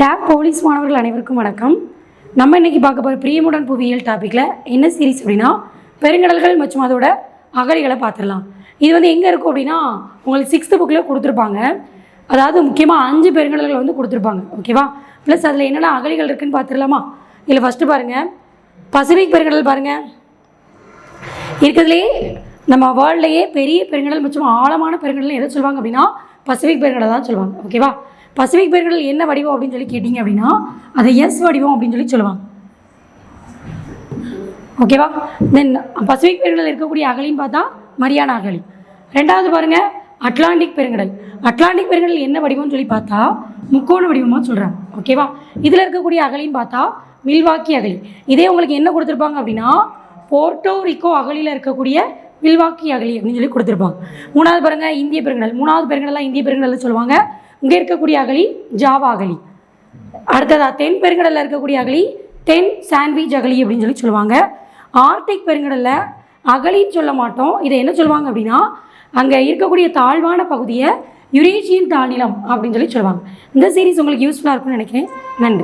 Tape police மாணவர்கள் அனைவருக்கும் வணக்கம். நம்ம இன்றைக்கி பார்க்க போகிற பிரியமுடன் புவியியல் டாப்பிக்கில் என்ன சீரிஸ் அப்படின்னா பெருங்கடல்கள் மற்றும் அதோட அகழிகளை பார்த்துடலாம். இது எங்கே இருக்கும் அப்படின்னா உங்களுக்கு 6th புக்கில் கொடுத்துருப்பாங்க. அதாவது முக்கியமாக 5 பெருங்கடல்கள் கொடுத்துருப்பாங்க. ஓகேவா? ப்ளஸ் அதில் என்னென்ன அகழிகள் இருக்குதுன்னு பார்த்துடலாமா? இதில் ஃபஸ்ட்டு பாருங்கள், பசிபிக் பெருங்கடல் பாருங்கள். இருக்கிறதுலே நம்ம வேர்ல்ட்லேயே பெரிய பெருங்கடல் மற்றும் ஆழமான பெருங்கடல் எதை சொல்லுவாங்க அப்படின்னா பசிபிக் பெருங்கடல் தான் சொல்லுவாங்க. ஓகேவா? பசிபிக் பெருங்கடல் என்ன வடிவம் அப்படின்னு சொல்லி கேட்டிங்க அப்படின்னா அதை எஸ் வடிவம் அப்படின்னு சொல்லி சொல்லுவாங்க. ஓகேவா? தென் பசிபிக் பெருங்கடல் இருக்கக்கூடிய அகழின்னு பார்த்தா மரியானா அகழி. ரெண்டாவது பாருங்கள், அட்லாண்டிக் பெருங்கடல். அட்லாண்டிக் பெருங்கடல் என்ன வடிவம்னு சொல்லி பார்த்தா முக்கோண வடிவமாக சொல்கிறாங்க. ஓகேவா? இதில் இருக்கக்கூடிய அகழின்னு பார்த்தா மில்வாக்கி அகழி. இதே உங்களுக்கு என்ன கொடுத்துருப்பாங்க அப்படின்னா போர்ட்டோரிக்கோ அகழியில் இருக்கக்கூடிய மில்வாக்கி அகழி அப்படின்னு சொல்லி கொடுத்துருப்பாங்க. மூணாவது பாருங்கள், இந்திய பெருங்கடல். மூணாவது பெருங்கடலாம் இந்திய பெருங்கடல் சொல்லுவாங்க. இங்கே இருக்கக்கூடிய அகழி ஜாவா அகழி. அடுத்ததா தென் பெருங்கடலில் இருக்கக்கூடிய அகழி தென் சாண்ட்விச் அகழி அப்படின்னு சொல்லி சொல்லுவாங்க. ஆர்டிக் பெருங்கடலில் அகழின்னு சொல்ல மாட்டோம், இதை என்ன சொல்லுவாங்க அப்படின்னா அங்கே இருக்கக்கூடிய தாழ்வான பகுதியை யுரேஷியன் தாழ்நிலம் அப்படின்னு சொல்லி சொல்லுவாங்க. இந்த சீரிஸ் உங்களுக்கு யூஸ்ஃபுல்லாக இருக்கும்னு நினைக்கிறேன். நன்றி.